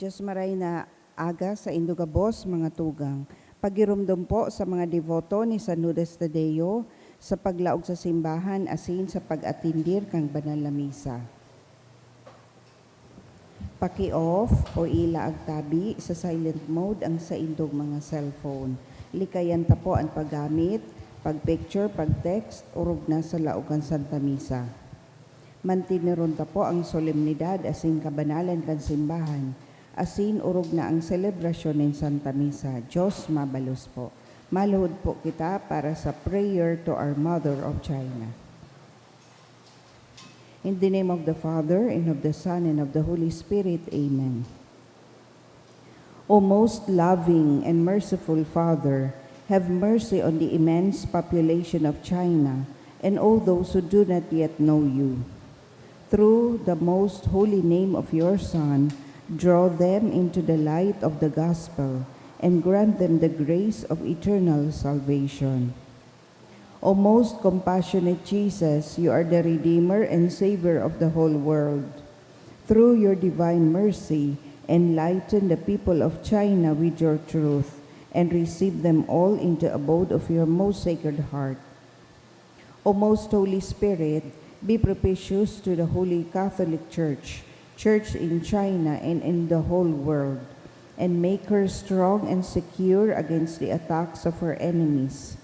Diyos maray na aga sa Indugabos, mga tugang. Pagirumdum po sa mga devoto ni San Judas Tadeo sa paglaog sa simbahan asin sa pag-atindir kang banal na misa. Paki-off o ila agtabi sa silent mode ang sa indog mga cellphone. Likayan ta po ang paggamit, pag-picture, pag-text, urog na sa laogan Santa Misa. Mantiniron ta po ang solemnidad asin kabanalan kan simbahan, asin urog na ang selebrasyon ng Santa Misa. Diyos mabalos po. Maluhod po kita para sa prayer to our Mother of China. In the name of the Father, and of the Son, and of the Holy Spirit. Amen. O most loving and merciful Father, have mercy on the immense population of China and all those who do not yet know you. Through the most holy name of your Son, draw them into the light of the gospel and grant them the grace of eternal salvation. O most compassionate Jesus, you are the Redeemer and Savior of the whole world. Through your divine mercy, enlighten the people of China with your truth and receive them all into the abode of your most sacred heart. O most Holy Spirit, be propitious to the Holy Catholic Church, Church in China and in the whole world, and make her strong and secure against the attacks of her enemies.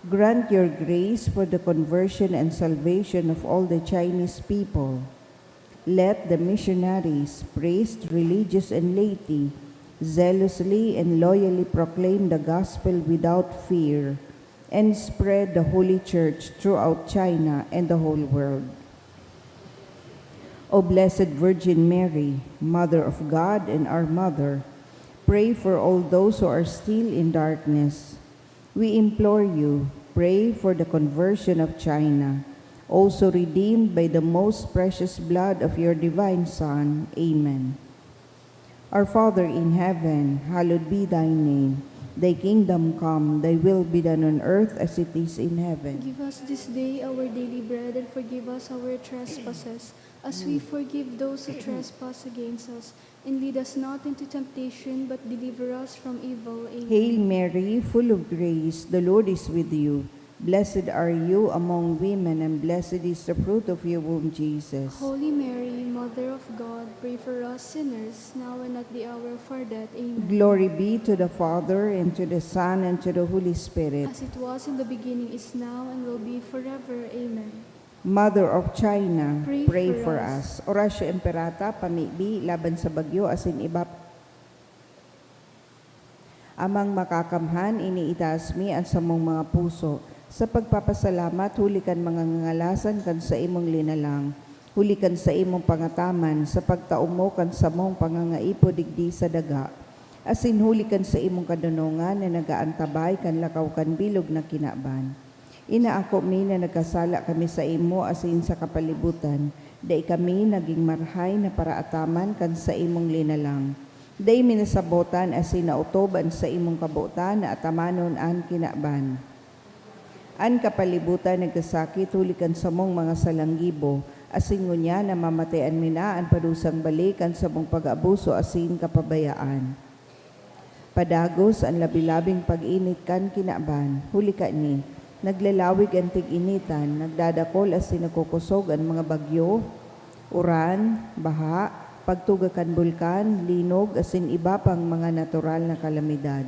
Grant your grace for the conversion and salvation of all the Chinese people. Let the missionaries, priests, religious, and laity zealously and loyally proclaim the gospel without fear and spread the Holy Church throughout China and the whole world. O Blessed Virgin Mary, Mother of God and our Mother, pray for all those who are still in darkness. We implore you, pray for the conversion of China, also redeemed by the most precious blood of your divine Son. Amen. Our Father in heaven, hallowed be thy name. Thy kingdom come, thy will be done on earth as it is in heaven. Give us this day our daily bread, and forgive us our trespasses, as we forgive those who trespass against us. And lead us not into temptation, but deliver us from evil. Amen. Hail Mary, full of grace, the Lord is with you. Blessed are you among women, and blessed is the fruit of your womb, Jesus. Holy Mary, Mother of God, pray for us sinners, now and at the hour of our death. Amen. Glory be to the Father, and to the Son, and to the Holy Spirit. As it was in the beginning, is now, and will be forever. Amen. Mother of China, Pray pray for for us. Orasyo Imperata, pamibi, laban sa bagyo, asin ibap. Amang makakamhan, iniitaas mi ang samong mga puso. Sa pagpapasalamat, hulikan mga ngalasan kan sa imong linalang. Hulikan sa imong pangataman, sa pagtaumo kan sa mong pangangaipo digdi sa daga. Asin hulikan sa imong kadunungan na nagaantabay kan lakaw kan bilog na kinaban. Inaako mi na nagkasala kami sa imo asin sa kapalibutan, dai kami naging marhay na paraataman kan sa imong linalang. Dai minasabotan asin nautoban sa imong kabutan na atamanon an kinaban. An kapalibutan nagkasakit hulikan sa mong mga salanggibo, asin ngunya na mamatayan mina an padusang balikan sa mong pag-abuso asin kapabayaan. Padagos ang labilabing pag-init kan kinaban, hulika ni, naglalawig ang tig-initan, nagdadakol asin nagkukusog ang mga bagyo, uran, baha, pagtugakan bulkan, linog, asin iba pang mga natural na kalamidad.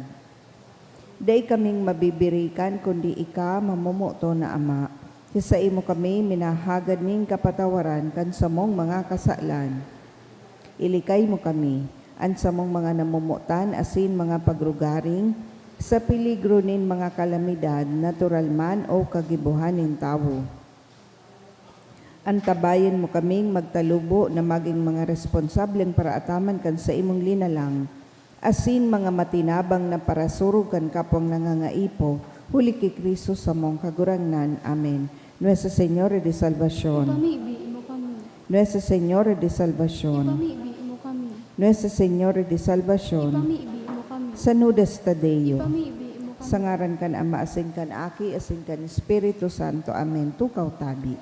Day kaming mabibirikan kundi ika mamumuto na Ama. Sa imo kami minahagad ning kapatawaran kan sa mong mga kasalan. Ilikay mo kami, an sa mong mga namumutan asin mga pagrugaring, sa peligro nin mga kalamidad, natural man o kagibuhanin tawo. Antabayan mo kaming magtalubo na maging mga responsableng paraataman kan sa imong linalang, asin mga matinabang na parasurog kan kapwang nangangaipo, huli kay Kristo sa mong kagurangnan. Amen. Nuestra Señora de Salvación. Ipamibi mo kami. Nuestra Señora de Salvación. Ipamibi mo kami. Nuestra Señora de Salvación. Ipamibi mo kami. San Judas Tadeo. Ipamibi mo kami. Sa ngaran kan Ama, asin kan Aki, asin kan Espiritu Santo. Amen. Tukaw tabi.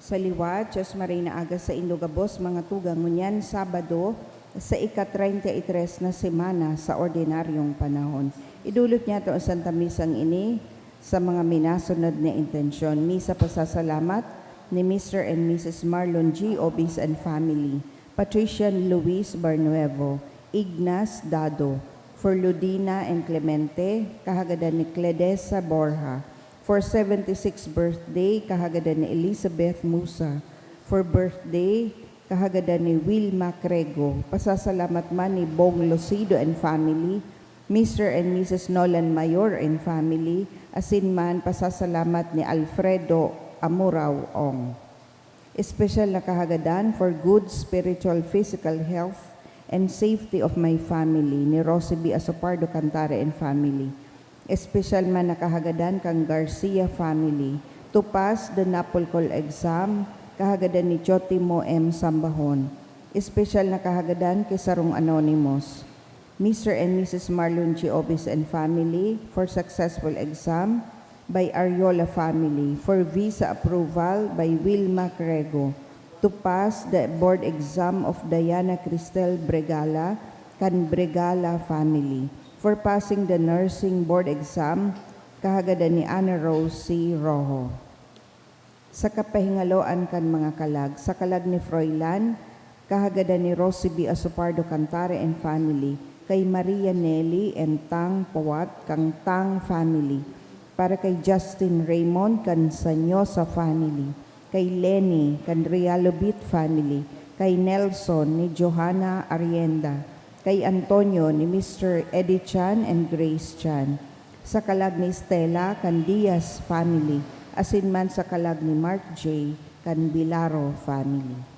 Sa liwat, Diyos Marina aga sa Indogabos, mga tugang ngunyan, Sabado, sa ika-33 na semana sa ordinaryong panahon. Idulot niya ito ang Santa Misang ini sa mga minasunod na intensyon. Misa pasasalamat ni Mr. and Mrs. Marlon G. Obis and family, Patrician Luis Barnuevo, Ignas Dado, for Ludina and Clemente, kahagadan ni Cledesa Borja, for 76th birthday, kahagadan ni Elizabeth Musa, for birthday, kahagadan ni Wilma Crego, pasasalamat man ni Bong Lucido and family, Mr. and Mrs. Nolan Mayor and family, asin man pasasalamat ni Alfredo Amurao Ong. Espesyal na kahagadan for good spiritual physical health and safety of my family ni Rosie B. Asopardo Cantare and family. Espesyal man na kahagadan kang Garcia family to pass the NAPOLCOL exam, kahagadan ni Chotimo M. Sambahon. Espesyal na kahagadan kay Sarong Anonymous. Mr. and Mrs. Marlon G. Obis and family for successful exam by Ariola family, for visa approval by Wilma Crego, to pass the board exam of Diana Cristel Bregala, kan Bregala family, for passing the nursing board exam, kahagadan ni Ana Rose C. Rojo. Sa kapahingaloan kan mga kalag, sa kalag ni Froilan, kahagadan ni Rosie B. Asopardo Cantare and family, kay Maria Nelly and Tang Pawat kang Tang family, para kay Justin Raymond kan Sanyosa family, kay Lenny kan Realobit family, kay Nelson ni Johanna Arienda, kay Antonio ni Mr. Eddie Chan and Grace Chan, sa kalag ni Stella kan Diaz family, asin man sa kalag ni Mark J. kan Bilaro family.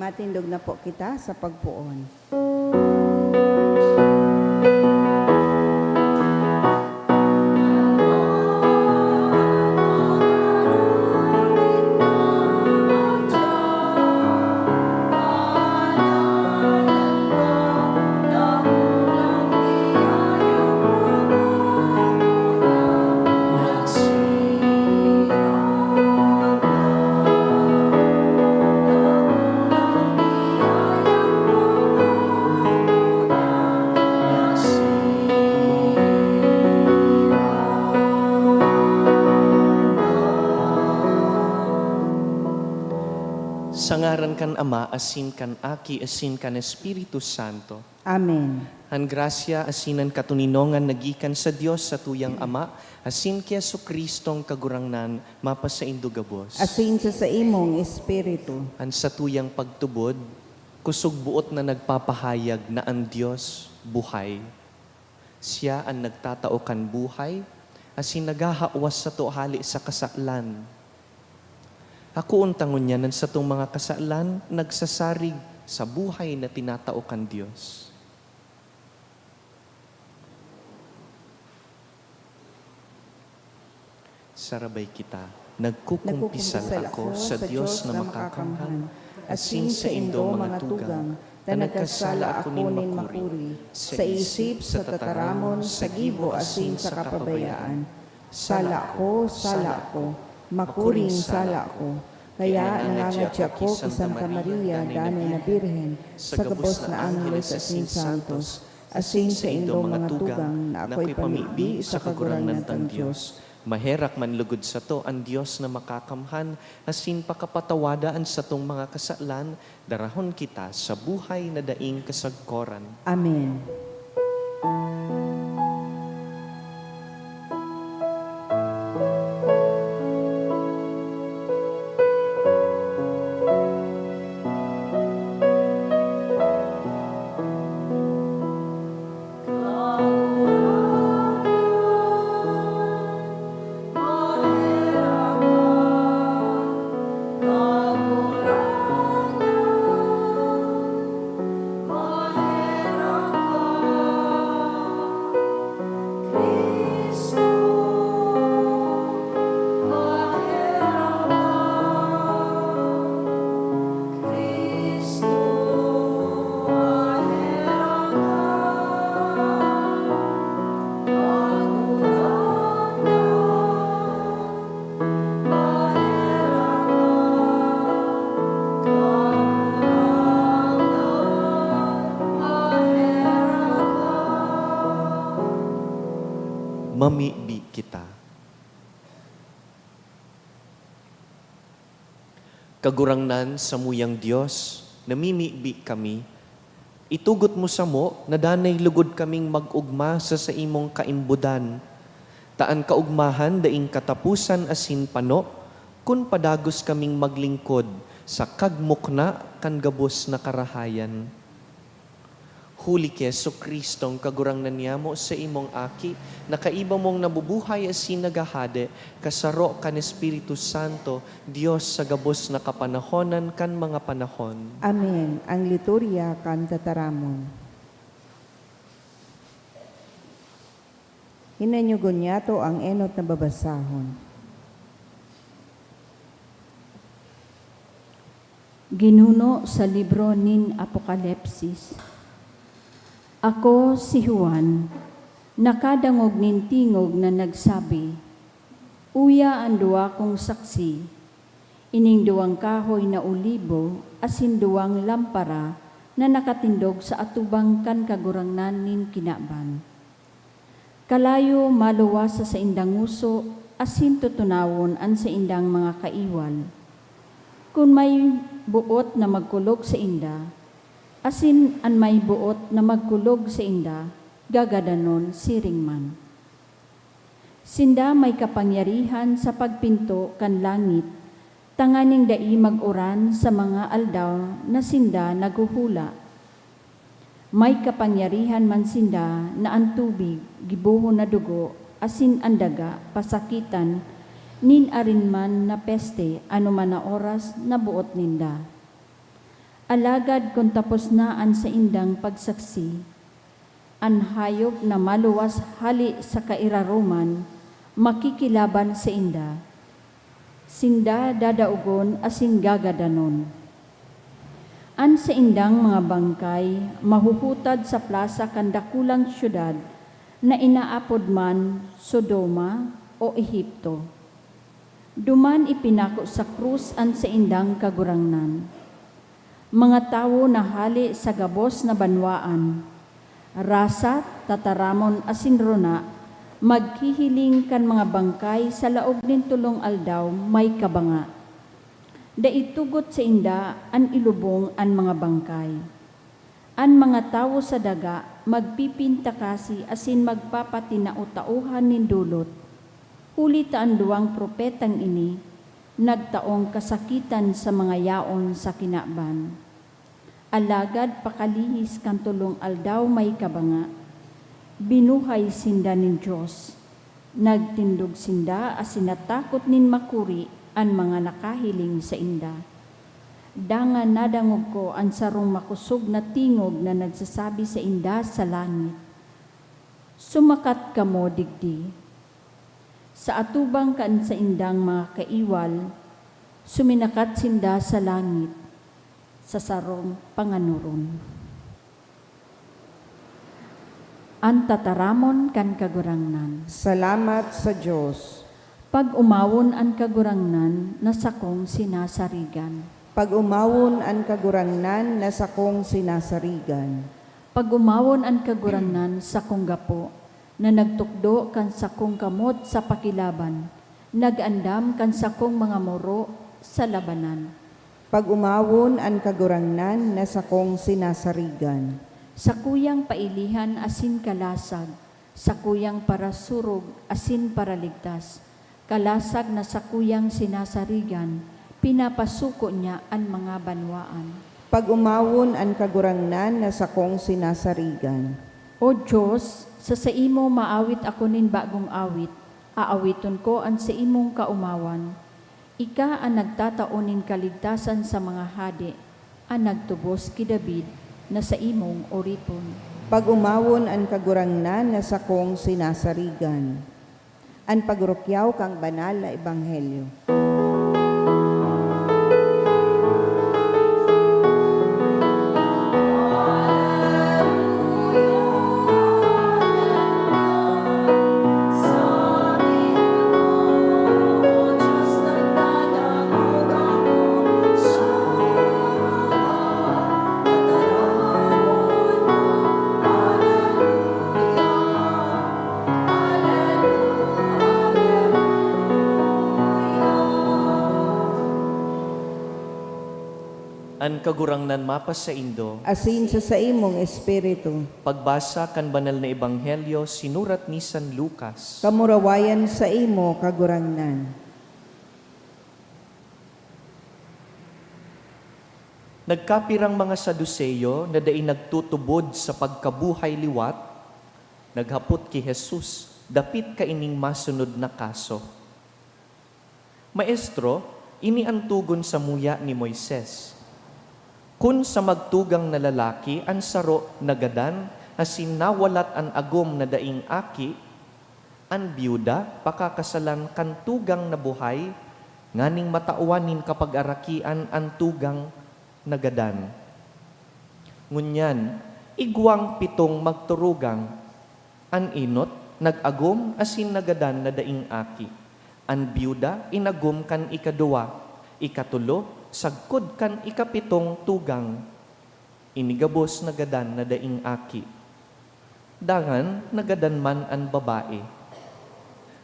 Matindog na po kita sa pagpuon. Sa ngaran kan Ama, asin kan Aki, asin kan Espiritu Santo. Amen. Han grasya asinan katuninongan nagikan sa Dios sa tuyang Ama, asin kay Jesucristong kagurangnan mapasaindo gabos. Asin sa imong espiritu. Han sa tuyang pagtubod, kusog buot na nagpapahayag na ang Dios buhay. Siya ang nagtatao kan buhay, asin nagahawas sa tuhali sa kasaklan. Ako untangon niya nan sa itong mga kasalan, nagsasarig sa buhay na tinatao kan Diyos. Sarabay kita, nagkukumpisal ako sa Diyos na makakamhan, asin sa indo mga tugang, na nagkasala ako nin makuri, sa isip, sa tataramon, sa gibo, asin sa kapabayaan. Sala ko, makuring sala ko. Kaya nangangadya ko kay Santa Maria, Danay na Birhen, sa gabos na Angeles asin Santos, asin sa indong mga tugang na ako'y pamibi sa kagurangnan ng Diyos. Maherak man lugod sa to ang Diyos na makakamhan, asin pakapatawadaan sa tong mga kasalan, darahon kita sa buhay na daing kasagkoran. Amen. Mamibi kita. Kagurangnan sa muyang Diyos, namimibi kami, itugot mo sa mo, na danay lugod kaming mag-ugma sa imong kaimbudan. Taan kaugmahan daing katapusan asin pano, kun padagos kaming maglingkod sa kagmukna kan gabos na karahayan. Huli kay Jesucristong kagurangnan niya mo sa imong aki, na kaiba mong nabubuhay asin nagahade, kasaro kan Espiritu Santo, Diyos sa gabos na kapanahonan kan mga panahon. Amen. Ang liturya kan tataramon. Hinanyugon niya to ang enot na babasahon. Ginuno sa libro nin Apokalipsis. Ako si Juan, nakadangog nin tingog na nagsabi, Uya ang duwa kong saksi, ining duwang kahoy na ulibo, asin duwang lampara na nakatindog sa atubang kan kagurangnan nin kinaban. Kalayo maluwas sa indang nguso, asin tutunawon an sa indang mga kaiwal. Kung may buot na magkulog sa inda, asin an may buot na magkulog sa inda, gagadanon siring man. Sinda may kapangyarihan sa pagpinto kan langit, tanganing dai mag-uran sa mga aldaw na sinda naguhula. May kapangyarihan man sinda na ang tubig, gibuho na dugo, asin ang daga, pasakitan, nin arin man na peste, ano man na oras na buot ninda. Alagad kung tapos na an sa indang pagsaksi, an hayop na maluwas hali sa kairaruman, makikilaban sa inda. Sinda dadaugon asin gagadanon. An sa indang mga bangkay, mahuhutad sa plaza kandakulang syudad na inaapod man Sodoma o Ehipto. Duman ipinako sa krus an sa indang kagurangnan. Mga tao na hali sa gabos na banwaan, rasa, tataramon asin runa, maghihiling kan mga bangkay sa laog nin tulong aldaw may kabanga. Daitugot sa inda an ilubong an mga bangkay. An mga tao sa daga magpipinta kasi asin magpapatinautauhan nin dulot. Huli taan duwang propetang ini, nagtaong kasakitan sa mga yaon sa kinaban. Alagad pakalihis kan tulong aldaw may kabanga. Binuhay sinda nin Diyos. Nagtindog sinda as sinatakot nin makuri ang mga nakahiling sa inda. Dangan nadangog ko ang sarong makusog na tingog na nagsasabi sa inda sa langit. Sumakat kamo digdi. Sa atubang kaan sa indang mga kaiwal, suminakat sinda sa langit, sa sarong panganuron. Ang tataramon kan kagurangnan. Salamat sa Diyos. Pag umawon ang kagurangnan, nasakong sinasarigan. Pag umawon ang kagurangnan, nasa kong sinasarigan. Pag umawon ang kagurangnan sa kong gapo, na nagtukdo kan sakong kamot sa pakilaban, nagandam kan sakong mga muro sa labanan. Pag umawon ang kagurangnan, nasa kong sinasarigan. Sa kuyang pailihan asin kalasag, sa kuyang parasurog asin paraligtas, kalasag na sa kuyang sinasarigan, pinapasuko niya ang mga banwaan. Pag umawon ang kagurangnan, nasa kong sinasarigan. O Diyos, sa imo maawit ako nin bagong awit, aawiton ko ang sa imong kaumawan. Ika ang nagtataonin kaligtasan sa mga hadi, ang nagtubos ki David na sa imong oripon. Pag umawon ang kagurangnan, nasa kong sinasarigan. Ang pagurukyaw kang banal na ebanghelyo. An kagurangnan mapas sa Indo, Asin sa imong espiritu. pagbasa kan banal na ebanghelyo sinurat ni San Lucas. Kamurawayan sa imo kagurangnan. Nagkapirang mga Saduseyo na daing nagtutubod sa pagkabuhay liwat, naghapot ki Jesus, dapit ka ining masunod na kaso. Maestro, ini ang tugon sa muya ni Moises. Kun sa magtugang na lalaki, ang saro nagadan, asin nawalat ang agom na daing aki, ang biyuda, pakakasalan kan tugang na buhay, nganing matauanin kapag arakian ang tugang nagadan. Ngunyan, igwang pitong magturugang, an inot, nag-agom asin nagadan na daing aki. An biyuda, inagom kan ikadua, ikatulo, sagkod kan ikapitong tugang, inigabos nagadan na daing aki. Dangan, nagadan man an babae.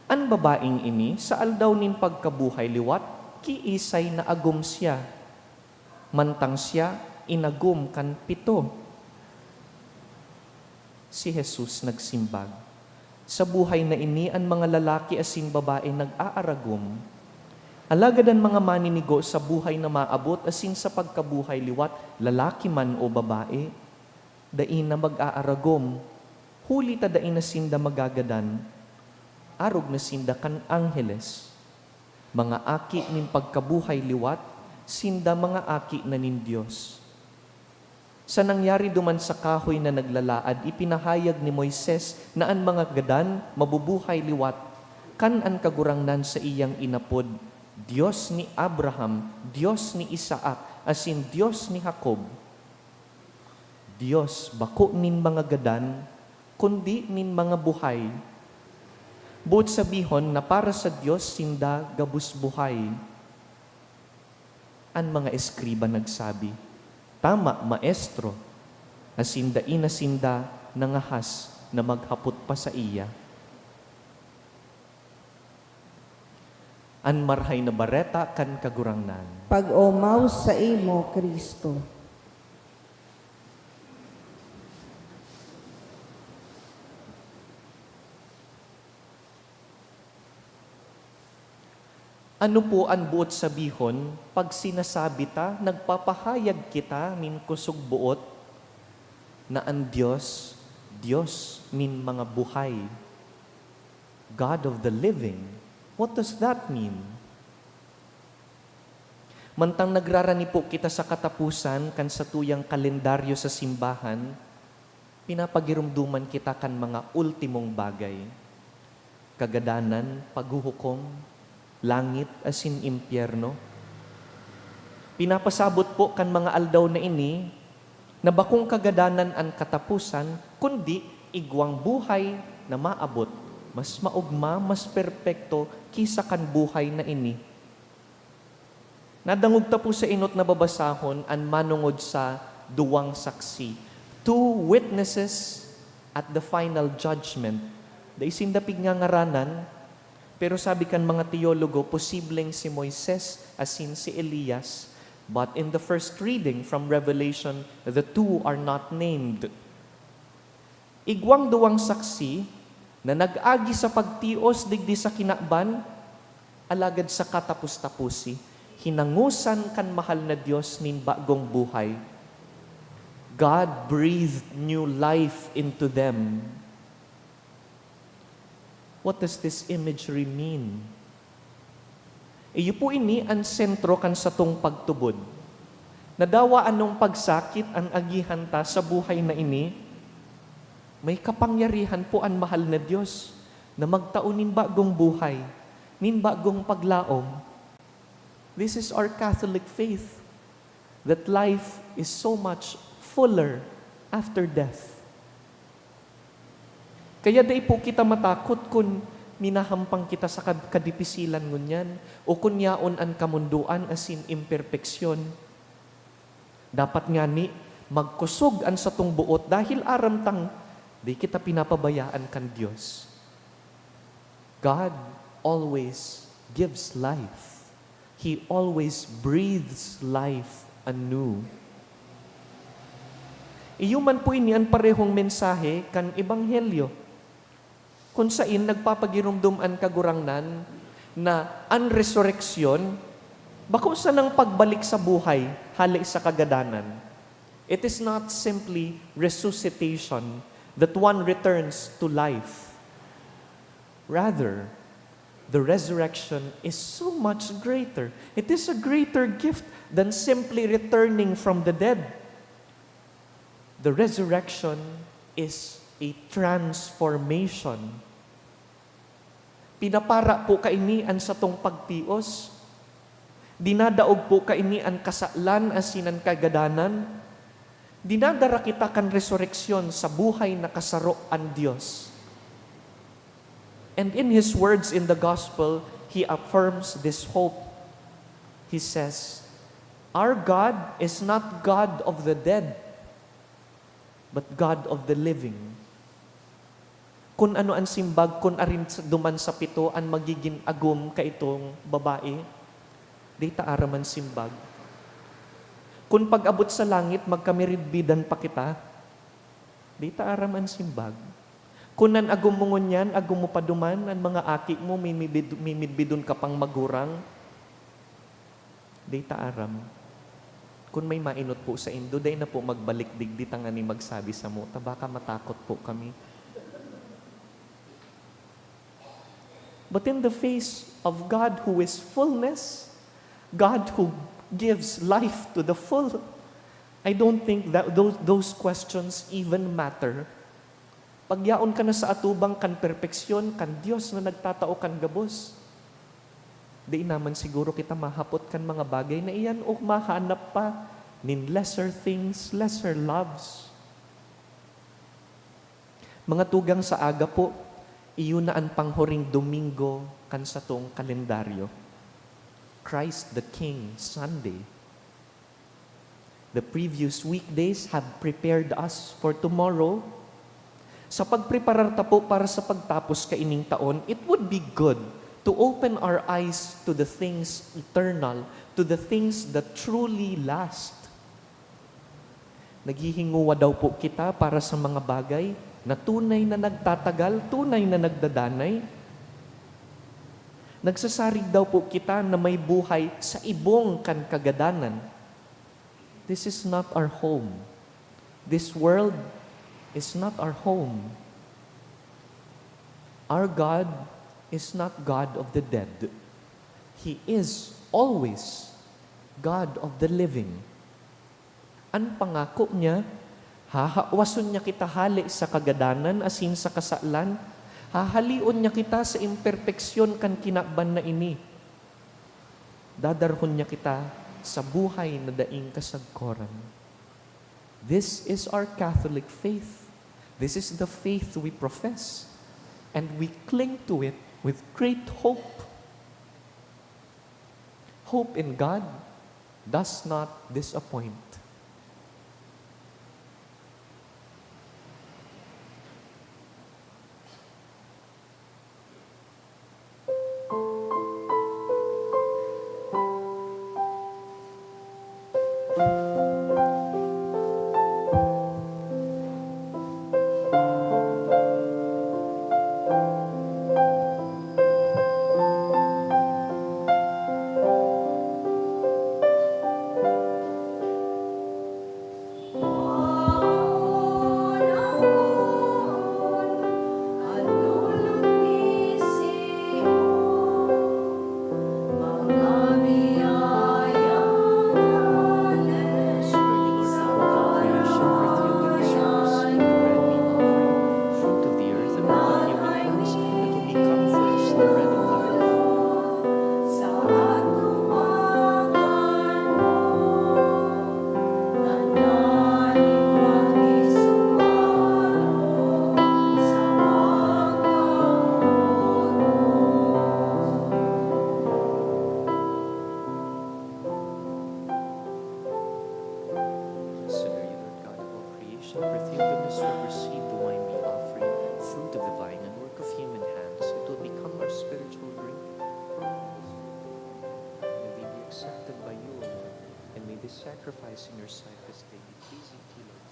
An babaeng ini, sa aldaw nin pagkabuhay liwat, kiisay na agom siya. Mantang siya, inagom kan pito. Si Jesus nagsimbag. Sa buhay na ini, ang mga lalaki asin babae nag-aaragom. Alagad ang mga maninigo sa buhay na maabot asin sa pagkabuhay liwat, lalaki man o babae, dain na mag-aaragom, huli ta dain na sinda magagadan, arog na sinda kan angheles. Mga aki nin pagkabuhay liwat, sinda mga aki na nin Diyos. Sa nangyari duman sa kahoy na naglalaad, ipinahayag ni Moises na ang mga gadan mabubuhay liwat, kan an kagurangnan sa iyang inapod, Diyos ni Abraham, Diyos ni Isaac, asin Diyos ni Jacob. Diyos bako nin mga gadan, kundi nin mga buhay. Buot sabihon na para sa Diyos sinda gabus buhay. Ang mga eskriba nagsabi, tama, maestro, asinda inasinda nangahas na maghapot pa sa iya. An marhay na bareta kan kagurangnan. Pag-umaw sa imo, Kristo. Ano po ang buot sabihon, pag sinasabi ta, nagpapahayag kita nin kusog buot, na ang Diyos, Diyos nin mga buhay. God of the living. What does that mean? Mantang nagrarani po kita sa katapusan, kan sa tuyang kalendaryo sa simbahan, pinapagirumduman kita kan mga ultimong bagay. Kagadanan, paghuhukom, langit asin impyerno. Pinapasabot po kan mga aldaw na ini, na bakong kagadanan ang katapusan, kundi igwang buhay na maabot, mas maugma, mas perpekto, kisa kan buhay na ini. Nadangog ta po sa inot na babasahon, ang manungod sa duwang saksi. Two witnesses at the final judgment. Dahil sindapig nga ngaranan, pero sabi kan mga teologo, posibleng si Moises asin si Elias. But in the first reading from Revelation, the two are not named. Igwang duwang saksi na nag-agi sa pagtios digdi sa kinakban, alagad sa katapus-tapusi, hinangusan kan mahal na Diyos nin bagong buhay. God breathed new life into them. What does this imagery mean? Iyo po ini ang sentro kan sa tong pagtubod. Nadawa anong pagsakit ang agihan ta sa buhay na ini, may kapangyarihan po ang mahal na Diyos na magtao nin bagong buhay, nin bagong paglaom. This is our Catholic faith, that life is so much fuller after death. Kaya day po kita matakot kung minahampang kita sa kadipisilan ngunyan o kunyaon ang kamunduan asin imperfeksyon. Dapat nga ni magkusog ang satong buot dahil aram tang di kita pinapabayaan kan Diyos. God always gives life. He always breathes life anew. Iyo man po ini ang parehong mensahe kan Ebanghelyo. Kung saan nagpapagirumdum ang kagurangnan na ang resurreksyon, bako sa nang pagbalik sa buhay, halik sa kagadanan. It is not simply resuscitation that one returns to life. Rather, the resurrection is so much greater. It is a greater gift than simply returning from the dead. The resurrection is a transformation. Pinapara po kaini ang satong pagtios. Dinadaog po kaini ang kasalan asinan kagadanan. Dinadara kita kan resurreksyon sa buhay na kasaro ang Diyos. And in His words in the gospel, He affirms this hope. He says, our God is not God of the dead, but God of the living. Kung ano ang simbag, kung arin duman sa pito, ang magiging agum ka itong babae, di taaraman simbag. Kung pag-abot sa langit, magkamiridbidan pa kita, di taaraman simbag. Kung nan agum mo ngunyan, agum mo pa duman, ang mga aki mo, mimidbidon ka pang magurang, di taaram. Kung may mainot po sa Indo, day na po magbalik digdi tangani magsabi sa mo, baka matakot po kami. But in the face of God who is fullness, God who gives life to the full, I don't think that those questions even matter. Pagyaon ka na sa atubang kan perpeksyon, kan Dios na nagtatao kan gabos, di naman siguro kita mahapot kan mga bagay na iyan o mahanap pa nin lesser things, lesser loves. Mga tugang sa aga po, iyon na ang panghuring Domingo kan sa tong kalendaryo. Christ the King Sunday. The previous weekdays have prepared us for tomorrow. Sa pagpreparar ta po para sa pagtapos kaining taon, it would be good to open our eyes to the things eternal, to the things that truly last. Naghihinguwa daw po kita para sa mga bagay na tunay na nagtatagal, tunay na nagdadanay. Nagsasarig daw po kita na may buhay sa ibong kan kagadanan. This is not our home. This world is not our home. Our God is not God of the dead. He is always God of the living. Ang pangako niya, hahawason niya kita hali sa kagadanan asin sa kasalan, hahalion niya kita sa imperfeksyon kan kinakban na ini. Dadarhon niya kita sa buhay na daing kasagkoran. This is our Catholic faith. This is the faith we profess. And we cling to it with great hope. Hope in God does not disappoint. Sacrifice in your sight this day be pleasing to you, Lord.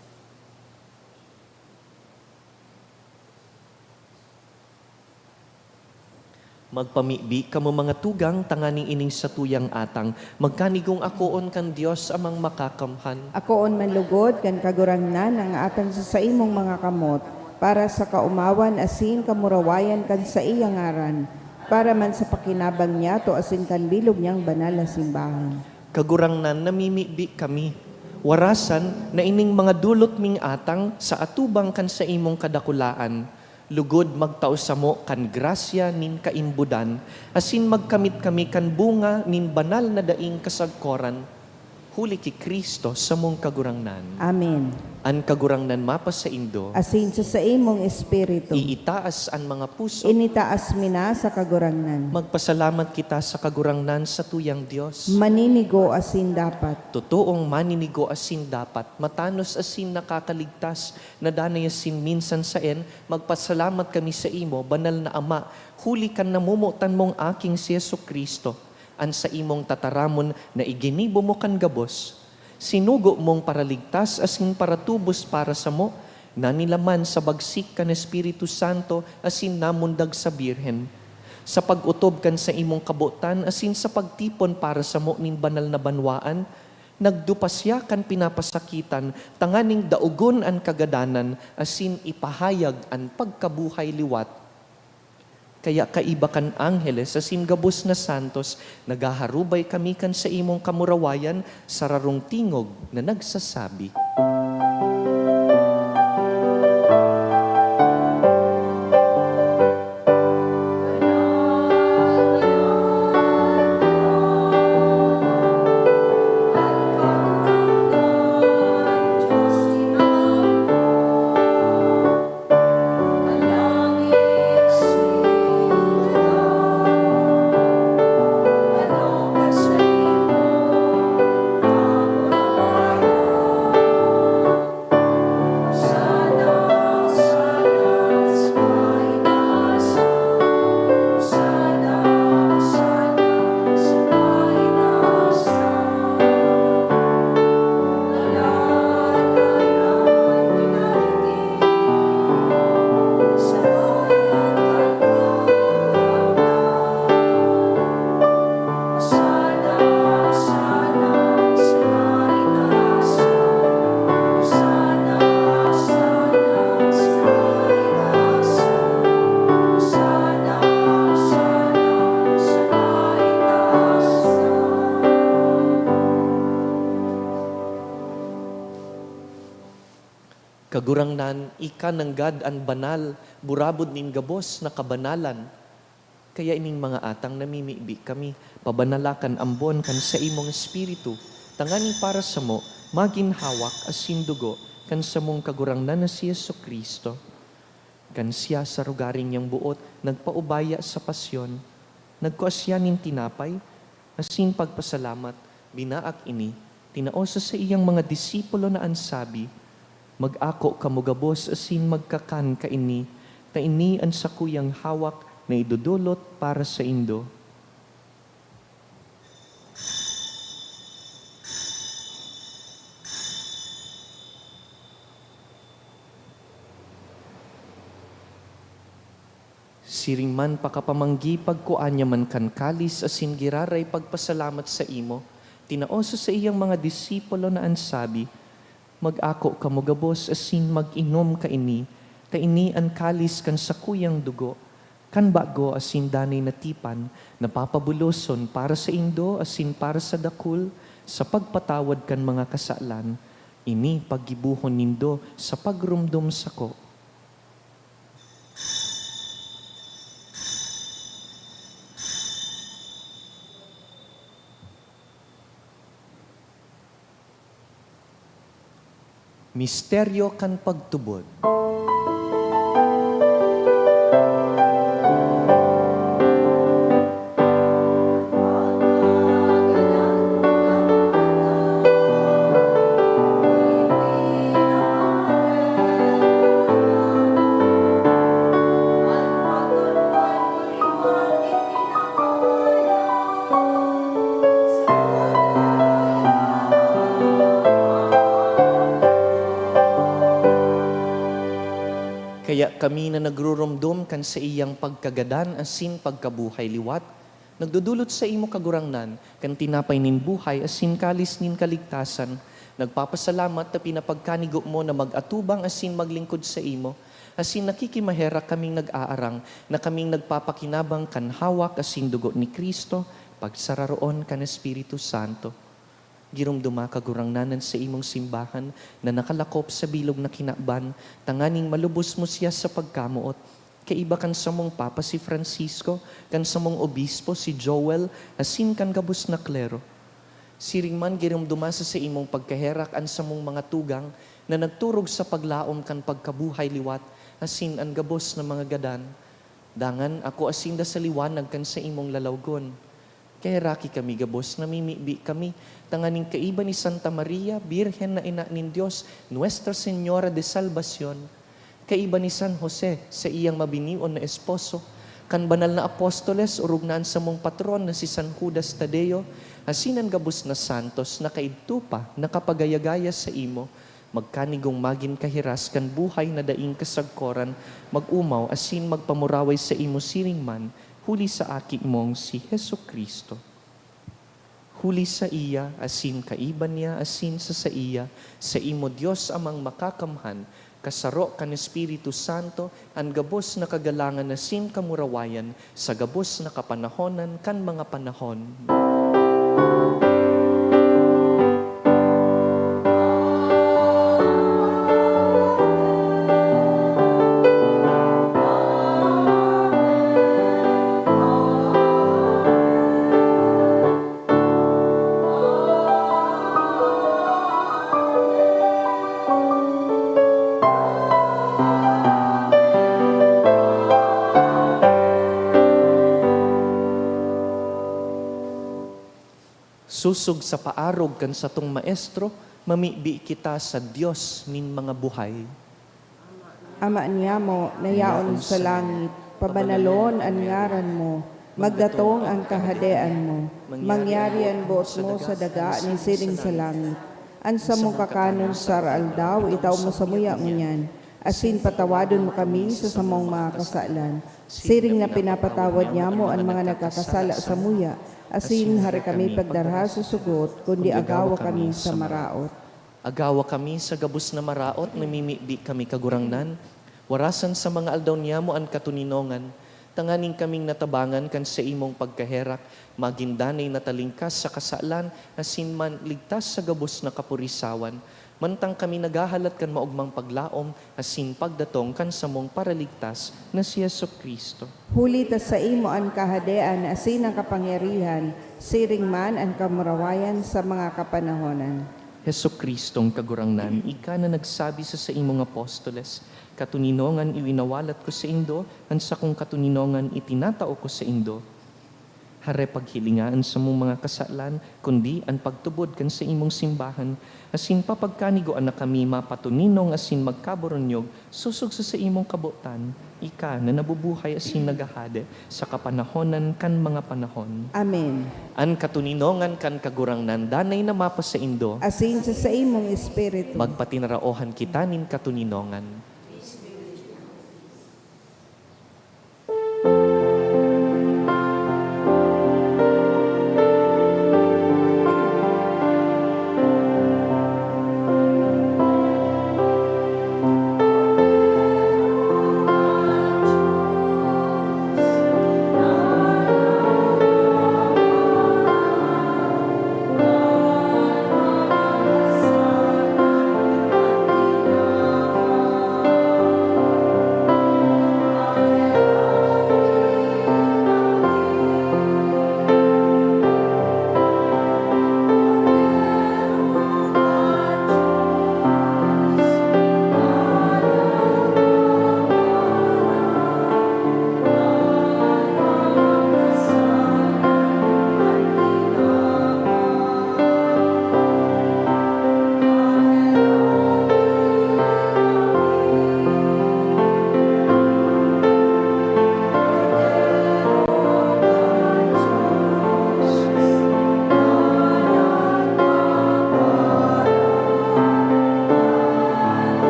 Magpamibi kamo mga tugang tanganing ining sa tuyang atang magkanigong akoon kan Dios amang makakamhan. Akoon manlugod kan kagurangnan ang atan sa imong mga kamot para sa kaumawan asin kamurawayan kan sa iyang ngaran para man sa pakinabang niya to asin kan bilog niyang banal na simbahan. Kagurangnan namimibi kami. Warasan na ining mga dulot ming atang sa atubang kan sa imong kadakulaan. Lugod magtao sa mo kan grasya nin kaimbudan, asin magkamit kami kan bunga nin banal na daing kasagkoran. Huli ki Kristo sa mong kagurangnan. Amen. An kagurangnan mapas sa Indo, Asin sa imong espiritu, iitaas an mga puso. initaas mina sa kagurangnan. Magpasalamat kita sa kagurangnan sa tuyang Dios. Maninigo asin dapat. Totoong maninigo asin dapat, matanos asin nakakaligtas, na danay asin minsan saen, magpasalamat kami sa imo, banal na Ama, huli kan namumutan mong aking si Yesu Kristo, an sa imong tataramon na iginibo mo kan gabos, sinugo mong paraligtas asin para tubos para sa mo, nanilaman sa bagsik kan Espiritu Santo asin namundag sa Birhen. Sa pag-utob kan sa imong kabutan asin sa pagtipon para sa mo nin banal na banwaan, nagdupasya kan pinapasakitan, tanganing daugon an kagadanan asin ipahayag an pagkabuhay liwat. Kaya kaiba kan angheles, asin gabos na santos, nagaharubay kami kan sa imong kamurawayan, sararong tingog na nagsasabi. Kagurangnan, ika nanggad an banal, burabod nin gabos na kabanalan. Kaya ining mga atang namimibi kami, pabanalakan ambon kan sa imong espiritu, tangani para sa mo, maginhawak as sindugo, kan sa mong kagurangnan na si Yesu Kristo. Kan siya sa rugaring niyang buot, nagpaubaya sa pasyon, nagkuasyanin tinapay, asin pagpasalamat, binaak ini, tinaosa sa iyang mga disipulo na ansabi, mag-ako kamugabos asin magkakan ka ini, ta ini ang sakuyang hawak na idudulot para sa indo. Siring man pakapamanggi pagkuanya man kan kalis asin giraray pagpasalamat sa imo, tinaosa sa iyang mga disipulo na ansabi, mag-ako kamugabos asin mag-inom ka ini, ta ini ang kalis kan sakuyang dugo, kan bago asin danay natipan, napapabuloson para sa indo asin para sa dakul, sa pagpatawad kan mga kasalan, ini paggibuhon nindo sa pagrumdum sako. Misteryo kan pagtubod. Kaya kami na nagrurumdum kan sa iyang pagkagadan asin pagkabuhay liwat, nagdudulot sa imo kagurangnan, kan tinapay nin buhay asin kalis nin kaligtasan, nagpapasalamat na pinapagkanigo mo na mag-atubang asin maglingkod sa imo, asin nakikimahera kaming nag-aarang, na kaming nagpapakinabang kan hawak asin dugo ni Kristo, pagsararoon kan Espiritu Santo. Girumduma kagurangnanan sa imong simbahan na nakalakop sa bilog na kinaban, tanganing malubos mo siya sa pagkamuot. Kaiba kan sa mong Papa si Francisco, kan sa mong Obispo si Joel, asin kan gabos na klero. Siring man girumduma sa imong pagkaherak an sa mong mga tugang na nagturog sa paglaom kan pagkabuhay liwat, asin an gabos na mga gadan. Dangan ako asin da sa liwanag kan sa imong lalawgon. Kaya raki kami gabos, namimibi kami, tanganing kaiba ni Santa Maria, Birhen na ina nin Diyos, Nuestra Señora de Salvacion, kaiba ni San Jose, sa iyang mabinion na esposo, kan banal na apostoles, urugnaan sa mong patron na si San Judas Tadeo, asinan gabos na santos, na kaidto pa, nakapagayagaya sa imo, magkanigong magin kahiras kan buhay na daing kasagkoran, mag-umaw, asin magpamuraway sa imo siring man, huli sa aki mong si Hesu Kristo. Huli sa iya, asin kaiban niya, asin sa iya, sa imo Diyos amang makakamhan, kasaro kan Espiritu Santo, an gabos na kagalangan na sin kamurawayan, sa gabos na kapanahonan kan mga panahon. Susog sa paarog kan sa tong maestro, mamibi kita sa Dios nin mga buhay. Ama niya mo, nayaon sa langit, pabanalon ang ngaran mo, magdatong ang kahadean mo, mangyari ang buot mo sa daga ni siring sa langit. Ansa mong kakanon sa aldaw, itaw mo sa muya ngunyan, asin patawadon mo kami sa samong mga kasalan. Siring na pinapatawad niya mo ang mga nagkakasala sa muya, asin hari kami pagdarha sa sugot, kundi agawa kami sa maraot. Agawa kami sa gabos na maraot, namimibi kami kagurangnan. Warasan sa mga aldaw niya mo ang katuninongan. Tanganing kaming natabangan kan sa imong pagkaherak, magindanay natalingkas sa kasalan, asin man ligtas sa gabos na kapurisawan. Mantang kami nagahalat kan maugmang paglaom, asin pagdatong kan samong paraligtas na si Jesucristo. Huli ta sa imo ang kahadean, asin ang kapangyarihan, siring man ang kamurawayan sa mga kapanahonan. Jesucristong kagurangnan, ika na nagsabi sa imong apostoles, katuninongan iwinawalat ko sa indo, ang sa kong katuninongan itinatao ko sa indo. Hare paghilingaan sa mong mga kasalan, kundi ang pagtubod kan sa imong simbahan, asin papagkanigoan na kami mapatuninong asin magkaboronyog, susog sa imong kabutan, ika na nabubuhay asin nagahade sa kapanahonan kan mga panahon. Amen. An katuninongan kan kagurangnan, danay na mapa sa indo, Asin sa imong espiritu. magpatinaraohan kita nin katuninongan.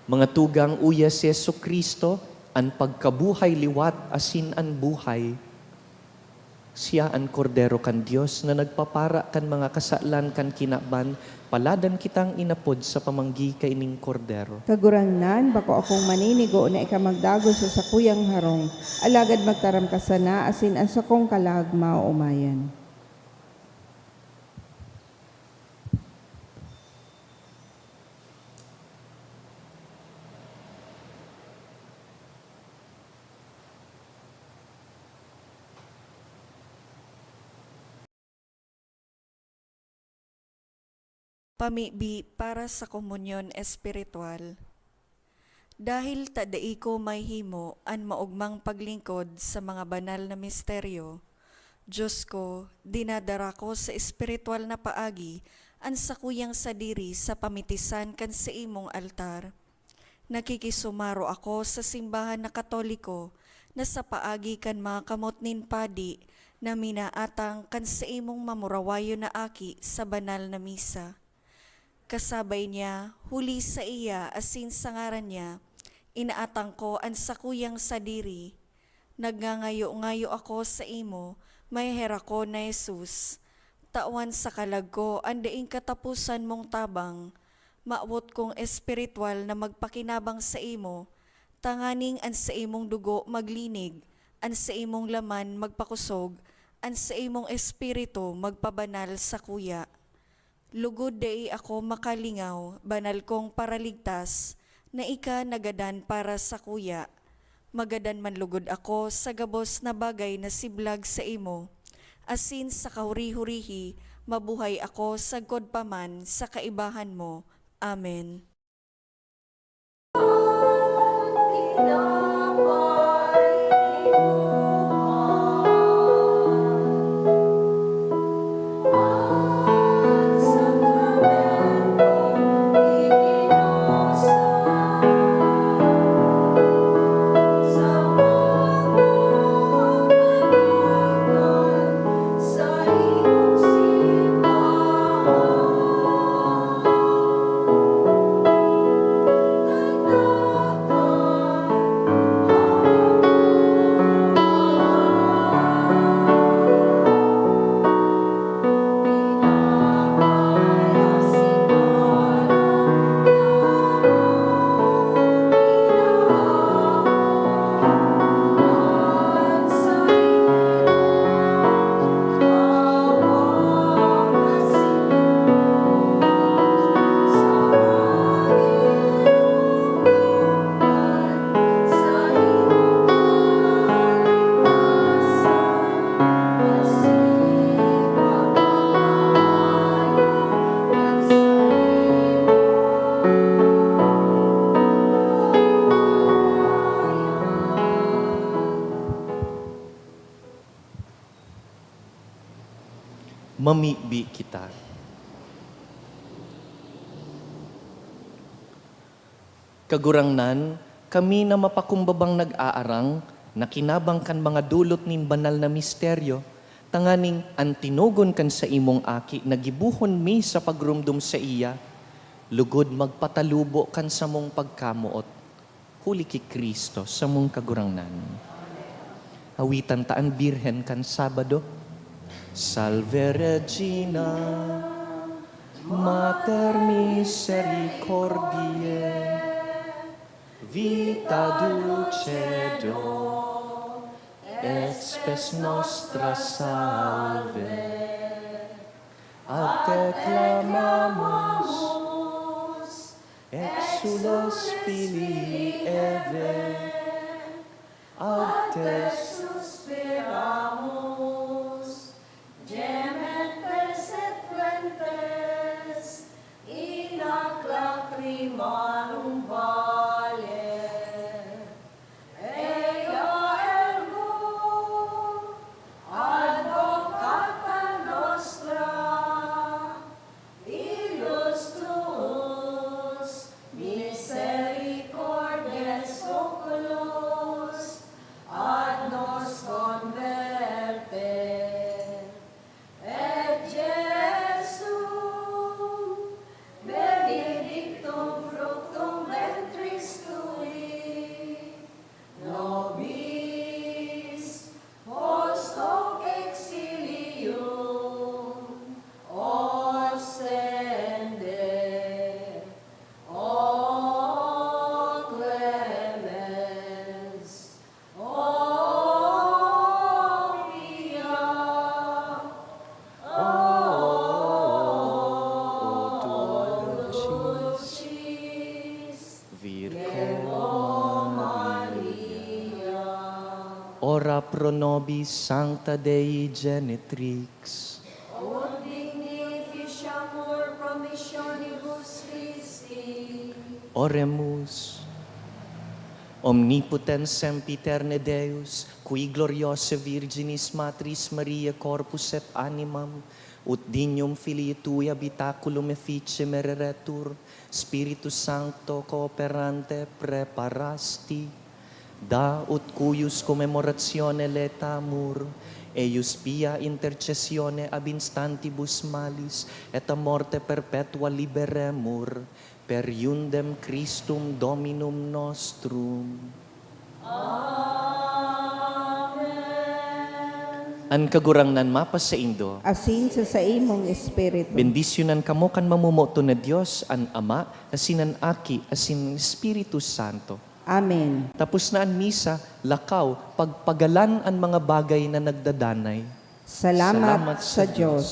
Mga tugang uya si Jesucristo, ang pagkabuhay liwat asin ang buhay. Siya ang kordero kan Dios na nagpapara kan mga kasalan kan kinaban, paladan kitang inapod sa pamanggi kaining kordero. Kagurangnan, bako akong maninigo na ikamagdago sa sakuyang harong, alagad magtaram ka sana, asin ang sakong kalag maumayan. Pamibi para sa komunyon espiritual. Dahil tadai ko may himo an maugmang paglingkod sa mga banal na misteryo, Diyos ko, dinadara ko sa espiritual na paagi an sakuyang sadiri sa pamitisan kan sa imong altar. Nakikisumaro ako sa simbahan na Katoliko na sa paagi kan mga kamot nin padi na minaatang kan sa imong mamurawayo na aki sa banal na misa. Kasabay niya, huli sa iya asin sa ngaran niya, inaatang ko ang sakuyang sadiri. Nagngangayo-ngayo ako sa imo, may hera ko na Jesus. Tawan sa kalag ko, andaing katapusan mong tabang, maawot kong espiritual na magpakinabang sa imo, tanganing an sa imong dugo maglinig, an sa imong laman magpakusog, an sa imong espiritu magpabanal sa kuya. Lugod dai ako makalingaw, banal kong paraligtas, na ika nagadan para sa kuya. Magadan man lugod ako sa gabos na bagay na siblag sa imo. Asin sa kahuri-hurihi, mabuhay ako sagkod paman sa kaibahan mo. Amen. Mamibi kita. Kagurangnan, kami na mapakumbabang nag-aarang, nakinabang kan mga dulot nin banal na misteryo, tanganing antinogon kan sa imong aki, nagibuhon mi sa pagrumdum sa iya, lugod magpatalubo kan sa mong pagkamuot, huli ki Kristo sa mong kagurangnan. Awitan taan birhen kan Sabado. Salve Regina, Mater Misericordiae, vita dulcedo, et spes nostra salve. Ad te clamamus, exulos filii Eve, ad te Ora pro nobis Sancta Dei Genetrix. Ut dignificiamur promissionibus Christi. Oremus. Omnipotens sempiterne Deus, qui gloriose Virginis Matris Maria corpus et animam, ut dignum Filii Tui habitaculum efficiem ereretur, Spiritus Sancto cooperante preparasti, da ut cuius commemoratione letamur, eius pia intercessione ab instantibus malis, et a morte perpetua liberemur, per iundem Christum Dominum nostrum. An kagurangnan mapas sa Indo, asin sa imong espiritu. bendisyonan kamo kan mamumoto na Diyos, an Ama, asinan Aki, asin Espiritu Santo. Amen. Tapos na ang misa, lakaw, pagpagalan ang mga bagay na nagdadanay. Salamat Salamat sa sa Diyos.